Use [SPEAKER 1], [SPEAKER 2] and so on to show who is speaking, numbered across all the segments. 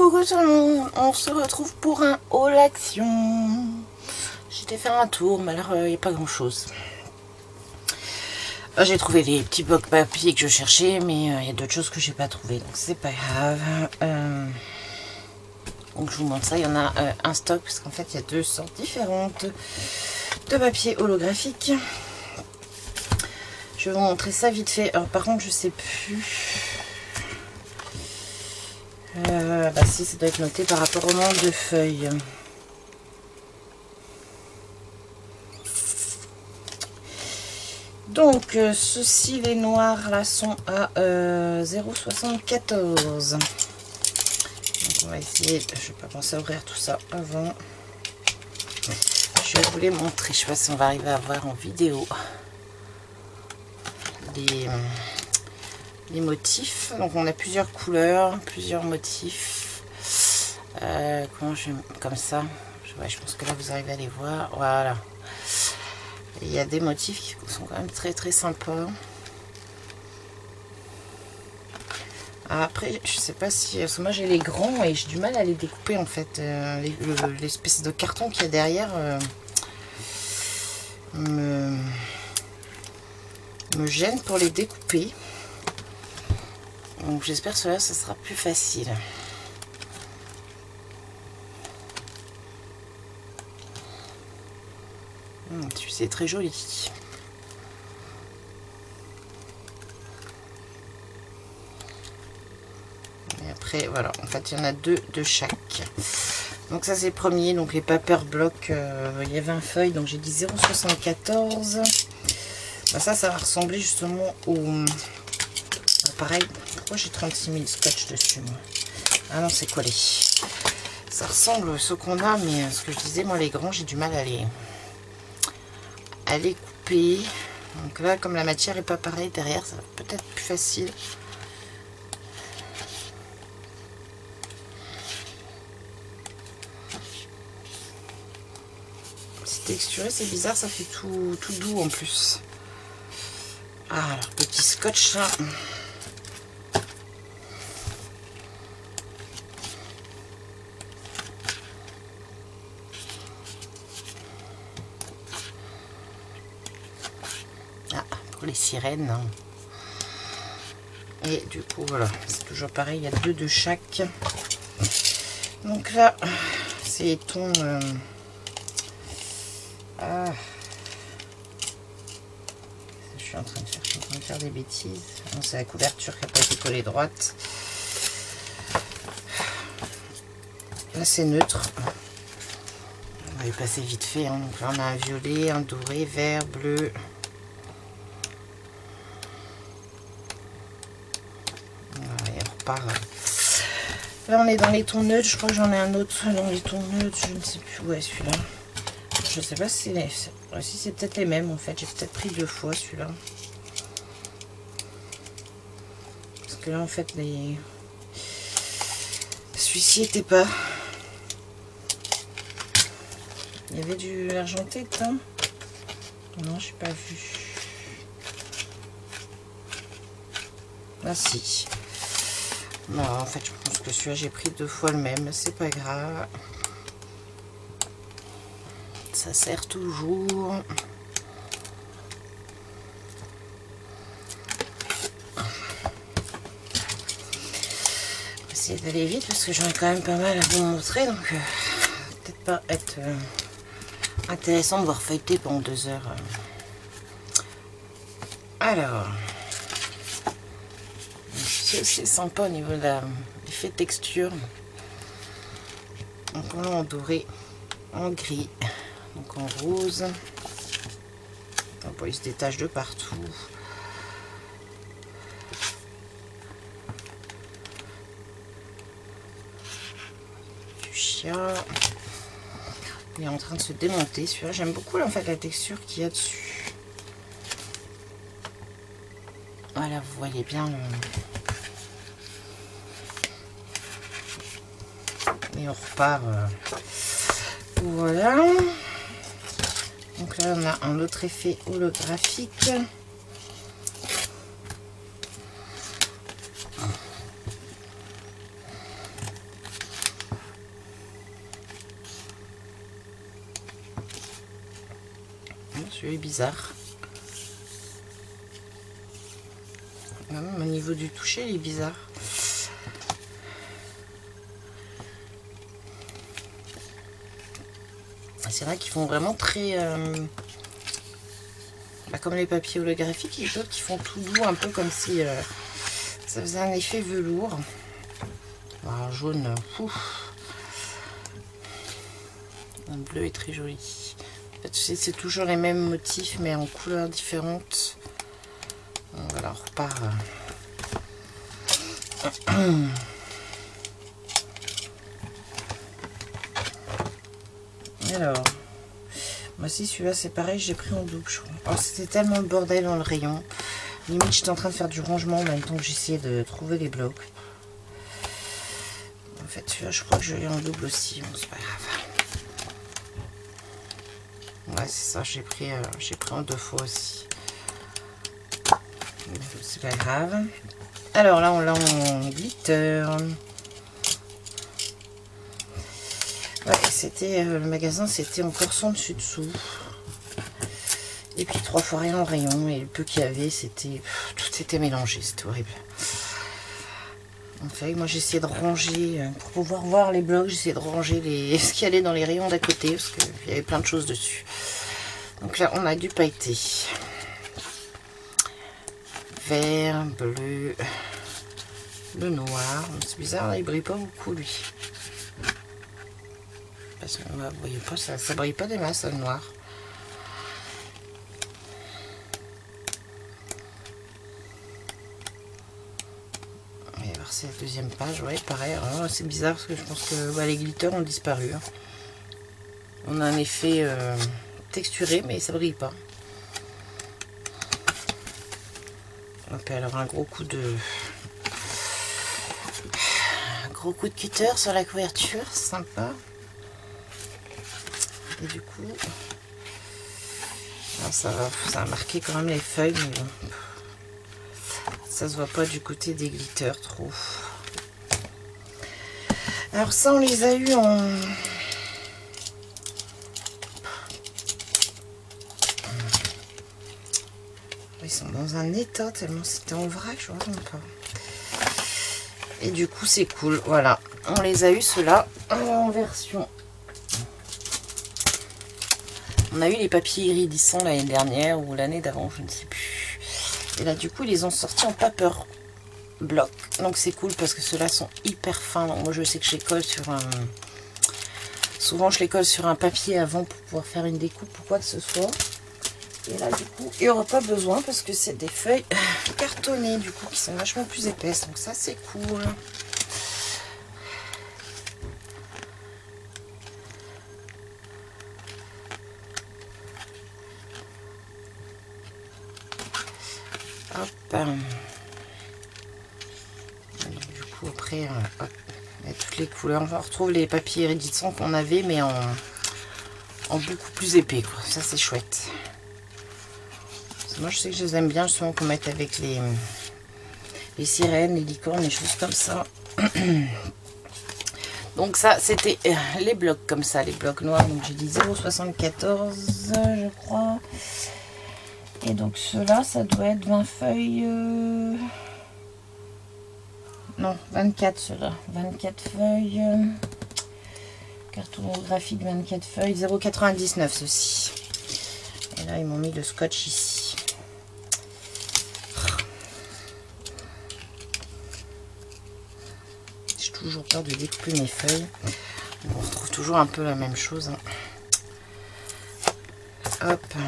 [SPEAKER 1] Coucou tout le monde, on se retrouve pour un haul action. J'étais faire un tour, mais alors il n'y a pas grand chose. J'ai trouvé les petits blocs papier que je cherchais, mais il y a d'autres choses que j'ai pas trouvé, donc c'est pas grave. Donc je vous montre ça, il y en a un stock, parce qu'en fait il y a deux sortes différentes de papier holographique. Je vais vous montrer ça vite fait. Alors par contre je sais plus. Bah si, ça doit être noté par rapport au nombre de feuilles. Donc ceux-ci, les noirs là, sont à 0,74. Donc on va essayer, je vais pas penser à ouvrir tout ça avant. Je vais vous les montrer, je sais pas si on va arriver à voir en vidéo les motifs. Donc on a plusieurs couleurs, plusieurs motifs. Comment je comme ça, ouais, je pense que là vous arrivez à les voir. Voilà, il y a des motifs qui sont quand même très très sympas. Après je sais pas si, parce que moi j'ai les grands et j'ai du mal à les découper en fait. L'espèce de carton qu'il y a derrière me gêne pour les découper. Donc j'espère que cela ça sera plus facile. C'est très joli. Et après voilà, en fait il y en a deux de chaque. Donc ça c'est le premier, donc les paper blocks, il y a 20 feuilles, donc j'ai dit 0,74. Bah, ça va ressembler justement au... pareil, pourquoi j'ai 36 000 scotch dessus moi? Ah non, c'est collé. Ça ressemble à ce qu'on a, mais ce que je disais, moi les grands, j'ai du mal à les couper. Donc là, comme la matière est pas pareille derrière, ça va peut-être plus facile. C'est texturé, c'est bizarre, ça fait tout doux en plus. Ah, alors petit scotch là. Les sirènes, et du coup voilà, c'est toujours pareil, il y a deux de chaque. Donc là c'est les tons je suis en train de faire des bêtises. C'est la couverture qui n'a pas été collée droite. Là c'est neutre, on va les passer vite fait, hein. Donc là on a un violet, un doré, vert, bleu. Là on est dans les tons neutres, je crois que j'en ai un autre dans les tons neutres, je ne sais plus où est celui-là. Je sais pas si c'est peut-être les mêmes en fait, j'ai peut-être pris deux fois celui-là. Parce que là en fait celui-ci était pas. Il y avait du argenté dedans. Non, j'ai pas vu. Ah si. Non, en fait, je pense que celui-là, j'ai pris deux fois le même. C'est pas grave. Ça sert toujours. On va essayer d'aller vite parce que j'en ai quand même pas mal à vous montrer. Donc, peut-être pas être intéressant de voir feuilleter pendant 2 heures. Alors. C'est sympa au niveau de l'effet texture. Donc on l'a en doré, en gris, donc en rose. On voit, il se détache de partout. Fuchsia. Il est en train de se démonter. Celui-là, j'aime beaucoup en fait la texture qu'il y a dessus. Voilà, vous voyez bien le... Et on repart. Voilà. Donc là, on a un autre effet holographique. Celui est bizarre. Même au niveau du toucher, il est bizarre. C'est vrai qu'ils font vraiment très... comme les papiers holographiques, et d'autres qui font tout doux, un peu comme si ça faisait un effet velours. Alors, jaune, le bleu est très joli. En fait, c'est toujours les mêmes motifs, mais en couleurs différentes. Donc, voilà, on repart. Alors, moi aussi celui-là c'est pareil, j'ai pris en double, je crois. Alors c'était tellement le bordel dans le rayon. Limite j'étais en train de faire du rangement en même temps que j'essayais de trouver les blocs. En fait celui-là je crois que je l'ai en double aussi, bon c'est pas grave. Ouais c'est ça, j'ai pris en 2 fois aussi. C'est pas grave. Alors là on l'a en glitter. Ouais, c'était le magasin, c'était encore sans dessus dessous. Et puis 3 fois rien en rayon, et le peu qu'il y avait, c'était tout était mélangé, c'était horrible. En fait, moi j'essayais de ranger pour pouvoir voir les blocs, j'essayais de ranger ce qui allait dans les rayons d'à côté parce qu'il y avait plein de choses dessus. Donc là, on a du pailleté, vert, bleu, le noir. C'est bizarre, il brille pas beaucoup lui. Parce que vous voyez pas, ça brille pas des masses le noir. On va voir, c'est la deuxième page, ouais, pareil. C'est bizarre parce que je pense que les glitters ont disparu. Hein. On a un effet texturé, mais ça brille pas. Ok, alors un gros coup de cutter sur la couverture, sympa. Et du coup, ça a marqué quand même les feuilles, mais bon, ça se voit pas du côté des glitters trop. Alors ça, on les a eu en... Ils sont dans un état tellement c'était en vrac, je vois même pas. Et du coup, c'est cool. Voilà, on les a eu ceux-là en version. On a eu les papiers iridescents l'année dernière ou l'année d'avant, je ne sais plus. Et là, du coup, ils les ont sortis en paper bloc. Donc, c'est cool parce que ceux-là sont hyper fins. Donc, moi, je sais que je les colle sur un... Souvent, je les colle sur un papier avant pour pouvoir faire une découpe ou quoi que ce soit. Et là, du coup, il n'y aura pas besoin parce que c'est des feuilles cartonnées, du coup, qui sont vachement plus épaisses. Donc, ça, c'est cool. Hop. Du coup, après, hop, il y a toutes les couleurs. On retrouve les papiers iridescents qu'on avait, mais en beaucoup plus épais, quoi. Ça, c'est chouette. Moi, je sais que je les aime bien, justement, qu'on mette avec les sirènes, les licornes, les choses comme ça. Donc ça, c'était les blocs comme ça, les blocs noirs. Donc j'ai dit 0,74, je crois. Et donc ceux-là, ça doit être 20 feuilles. Non, 24 ceux-là. 24 feuilles. Carton graphique, 24 feuilles. 0,99 ceci. Et là, ils m'ont mis le scotch ici. J'ai toujours peur de découper mes feuilles. On retrouve toujours un peu la même chose. Hein. Hop, on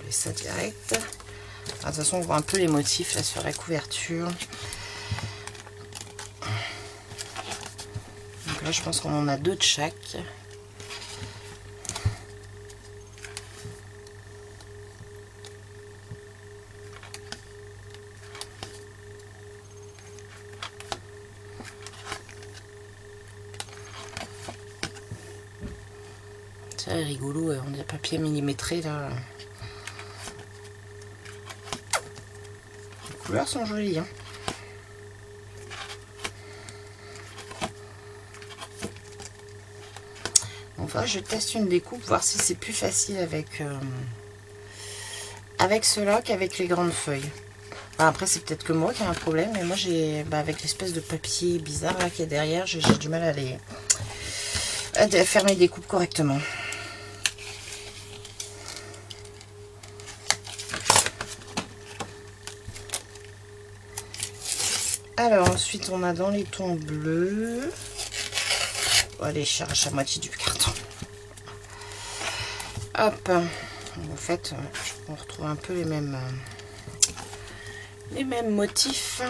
[SPEAKER 1] met ça direct. De toute façon, on voit un peu les motifs là sur la couverture. Donc là, je pense qu'on en a 2 de chaque. C'est rigolo, on a des papiers millimétrés là. Les couleurs sont jolies. Hein. Enfin, je teste une découpe, voir si c'est plus facile avec avec cela qu'avec les grandes feuilles. Enfin, après, c'est peut-être que moi qui ai un problème, mais moi, j'ai avec l'espèce de papier bizarre là qui est derrière, j'ai du mal à faire mes découpes correctement. Alors, ensuite, on a dans les tons bleus. Oh, allez, j'arrache la moitié du carton. Hop. En fait, on retrouve un peu les mêmes motifs.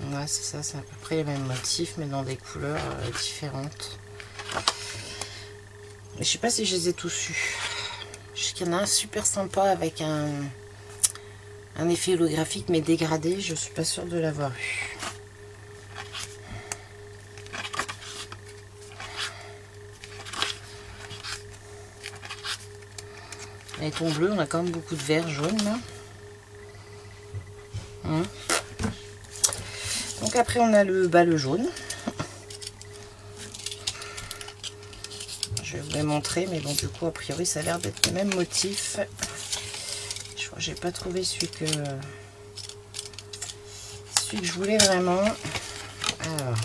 [SPEAKER 1] Ouais, c'est ça, c'est à peu près les mêmes motifs, mais dans des couleurs différentes. Je sais pas si je les ai tous eus. Je sais qu'il y en a un super sympa avec un effet holographique mais dégradé. Je suis pas sûre de l'avoir eu. Les tons bleus, on a quand même beaucoup de vert, jaune là. Donc après on a le jaune. Je vais vous les montrer, mais bon, du coup, a priori, ça a l'air d'être le même motif. Je crois que j'ai pas trouvé celui que je voulais vraiment. Alors.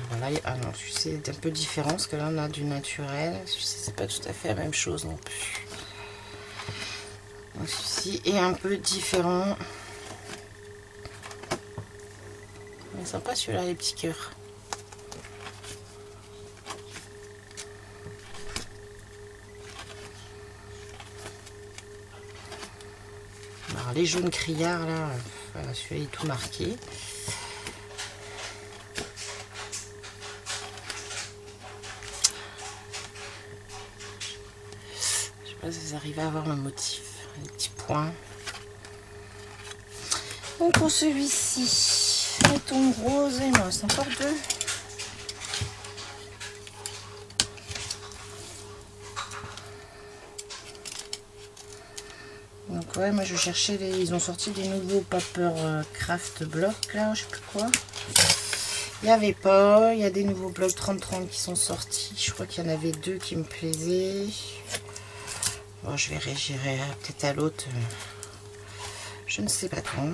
[SPEAKER 1] Voilà, ah non, celui-ci est un peu différent, parce que là, on a du naturel. Celui-ci, c'est pas tout à fait la même chose non plus. Celui-ci est un peu différent. Mais sympa celui-là, les petits cœurs. Alors, les jaunes criards, là, voilà, celui-là est tout marqué. Je sais pas si vous arrivez à voir le motif, les petits points. Donc pour celui-ci, les tons roses, et non, c'est encore deux. Donc ouais, moi je cherchais ils ont sorti des nouveaux Paper Craft blocs là, je sais plus quoi. Il n'y avait pas, il y a des nouveaux blocs 30-30 qui sont sortis. Je crois qu'il y en avait deux qui me plaisaient. Bon, je verrai, j'irai peut-être à l'autre. Je ne sais pas quand.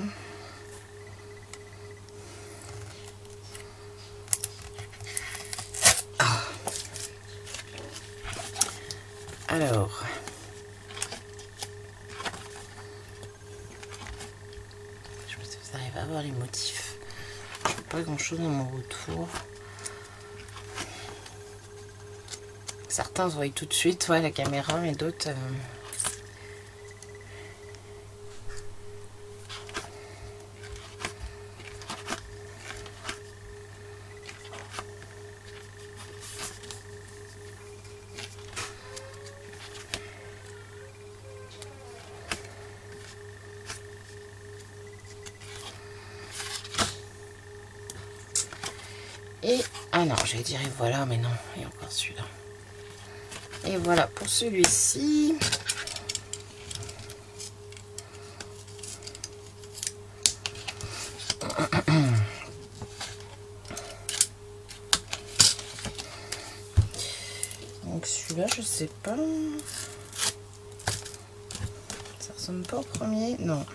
[SPEAKER 1] Alors, je sais pas si vous arrivez à voir les motifs. Pas grand chose dans mon retour. Certains voient tout de suite, ouais, la caméra, mais d'autres. Et, ah non, j'allais dire et voilà, mais non, il y a encore celui-là. Et voilà pour celui-ci. Donc celui-là, je sais pas. Ça ressemble pas au premier, non.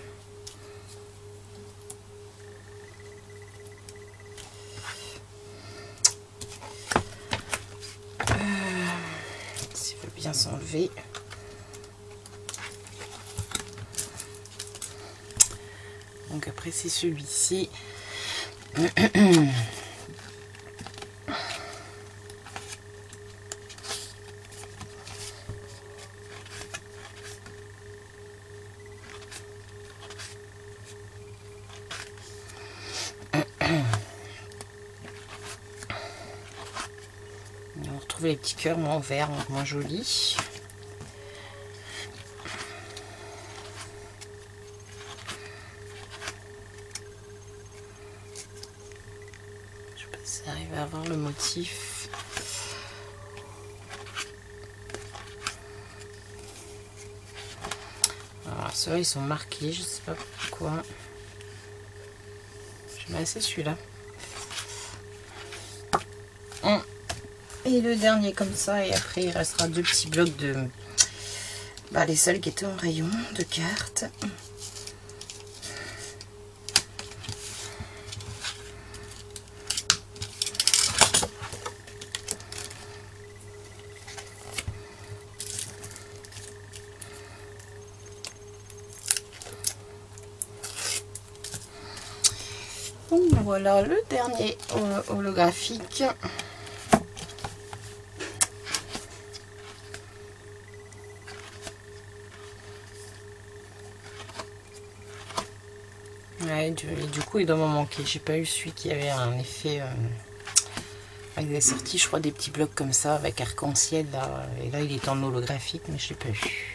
[SPEAKER 1] S'il veut bien s'enlever. Donc après c'est celui-ci. On retrouve les petits cœurs moins verts, moins jolis. J'arrive à voir le motif. Alors ceux-là ils sont marqués, je sais pas pourquoi. J'aime assez celui-là. Et le dernier comme ça, et après il restera 2 petits blocs de les seuls qui étaient en rayon de cartes. Donc voilà le dernier holographique. Ouais, du coup il doit m'en manquer. J'ai pas eu celui qui avait un effet avec des sorties, je crois, des petits blocs comme ça avec arc-en-ciel là. Et là il est en holographique, mais je l'ai pas eu.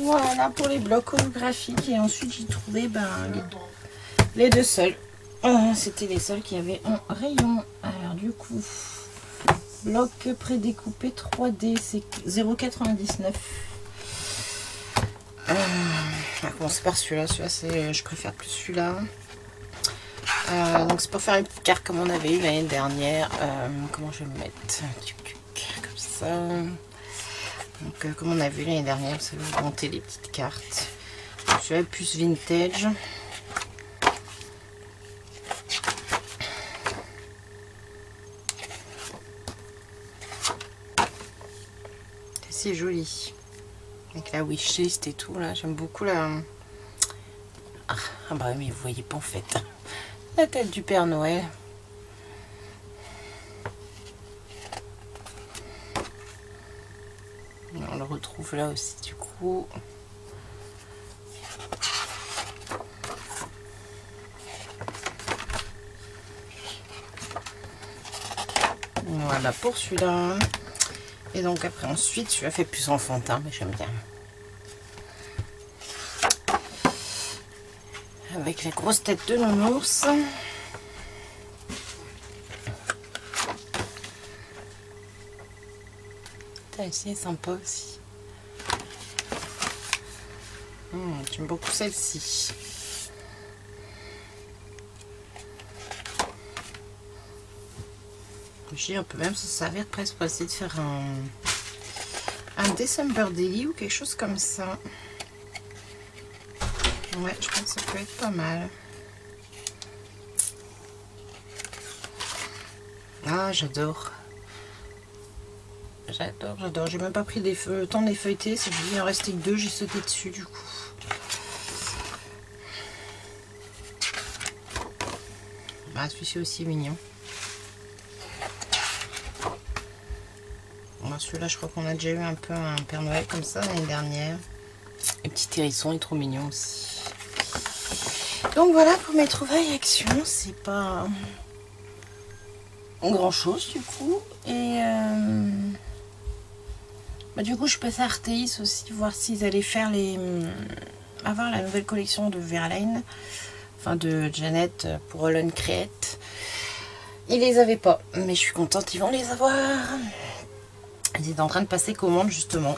[SPEAKER 1] Voilà pour les blocs holographiques. Et ensuite j'ai trouvé les 2 seuls. C'était les seuls qui avaient un rayon. Alors du coup, bloc prédécoupé 3D, c'est 0,99. On va commencer par celui-là. Celui-là, je préfère plus celui-là. Donc c'est pour faire une petite carte comme on avait eu l'année dernière. Comment je vais me mettre? Comme ça. Donc comme on a vu l'année dernière, ça va augmenter les petites cartes. Celui-là plus vintage. C'est joli. Avec la wishlist et tout là, j'aime beaucoup la... Ah bah mais vous voyez pas en fait. La tête du Père Noël. On le retrouve là aussi du coup. Voilà pour celui-là. Et donc après ensuite, celui-là fait plus enfantin, mais j'aime bien. Avec la grosse tête de nounours. Celle-ci est sympa aussi. J'aime beaucoup celle-ci. On peut même se servir presque pour essayer de faire un December Daily ou quelque chose comme ça. Ouais, je pense que ça peut être pas mal. Ah, j'adore. J'adore. J'ai même pas pris le temps de les feuilleter. C'est juste, il en restait que 2, j'ai sauté dessus du coup. Ah, celui-ci aussi mignon. Bon, celui-là, je crois qu'on a déjà eu un peu un Père Noël comme ça l'année dernière. Le petit hérisson est trop mignon aussi. Donc voilà pour mes trouvailles action. C'est pas grand chose du coup. Et du coup, je peux faire Arteis aussi, voir s'ils allaient faire avoir la nouvelle collection de Verlaine, enfin de Janet pour Holland Create. Ils les avaient pas, mais je suis contente, ils vont les avoir. Ils étaient en train de passer commande justement,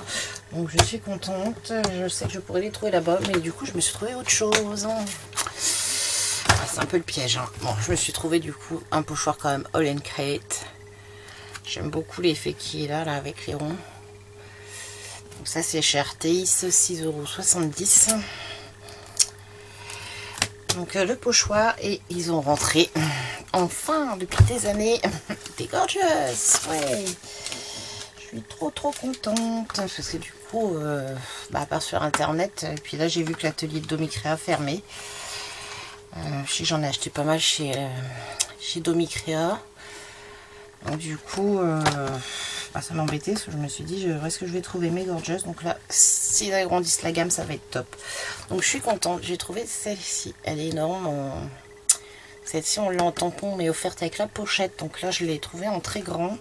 [SPEAKER 1] donc je suis contente. Je sais que je pourrais les trouver là-bas, mais du coup, je me suis trouvé autre chose. C'est un peu le piège. Bon, je me suis trouvé du coup un pochoir quand même Holland Create. J'aime beaucoup l'effet qui est là avec les ronds. Donc ça c'est chez Arteis, 6,70 €. Donc le pochoir, et ils ont rentré enfin depuis des années des Gorgeous. Ouais, je suis trop contente parce que du coup à part sur internet, et puis là j'ai vu que l'atelier de Domicréa fermé. Je sais que j'en ai acheté pas mal chez Domicréa. Donc du coup ça m'embêtait parce que je me suis dit où est-ce que je vais trouver mes Gorgeous. Donc là s'ils agrandissent la gamme, ça va être top. Donc je suis contente, j'ai trouvé celle-ci, elle est énorme Celle-ci, on l'a en tampon, mais offerte avec la pochette. Donc là, je l'ai trouvée en très grand.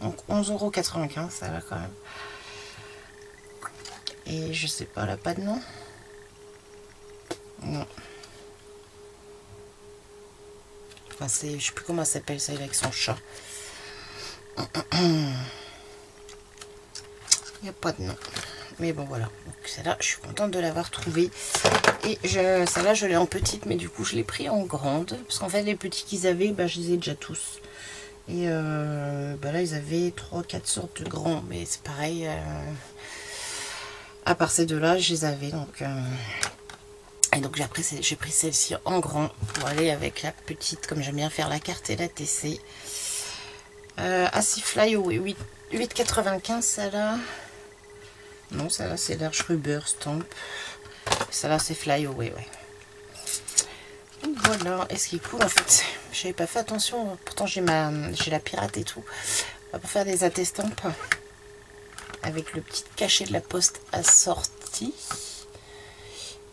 [SPEAKER 1] Donc 11,95 €, ça va quand même. Et je sais pas, elle a pas de nom. Non. Enfin, je sais plus comment ça s'appelle, ça, avec son chat. Il n'y a pas de nom. Mais bon, voilà. Donc celle-là, je suis contente de l'avoir trouvée. Et celle-là, je l'ai en petite, mais du coup, je l'ai pris en grande. Parce qu'en fait, les petits qu'ils avaient, bah, je les ai déjà tous. Et bah là, ils avaient 3-4 sortes de grands. Mais c'est pareil. À part ces deux-là, je les avais. Donc, et donc, j'ai pris celle-ci en grand pour aller avec la petite, comme j'aime bien faire la carte et la TC. Assis Flyaway, 8,95 celle-là. Non, celle-là, c'est Large Rubber Stamp. Celle-là, c'est Flyaway, ouais. Donc, voilà. Et ce qui est cool, en fait, j'avais pas fait attention. Pourtant, j'ai la pirate et tout. Pour faire des attestampes. Avec le petit cachet de la poste assorti.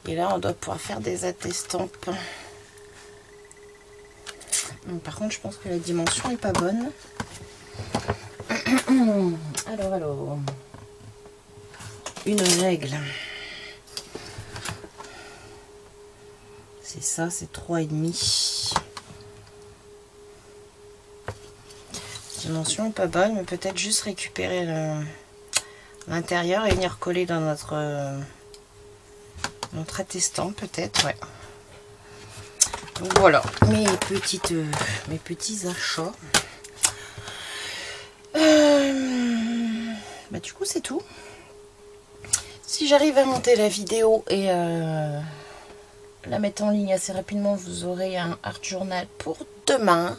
[SPEAKER 1] Et là, on doit pouvoir faire des attestampes. Par contre, je pense que la dimension est pas bonne. Alors. Une règle. C'est ça, c'est 3,5. Dimension pas bonne, mais peut-être juste récupérer l'intérieur et venir coller dans notre attestant, peut-être, ouais. Donc voilà, mes petits achats. Bah du coup, c'est tout. Si j'arrive à monter la vidéo et la mettre en ligne assez rapidement, vous aurez un art journal pour demain.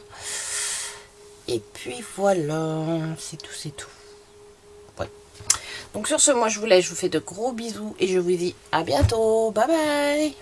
[SPEAKER 1] Et puis voilà, c'est tout. Ouais. Donc sur ce, moi je vous laisse, je vous fais de gros bisous et je vous dis à bientôt. Bye bye.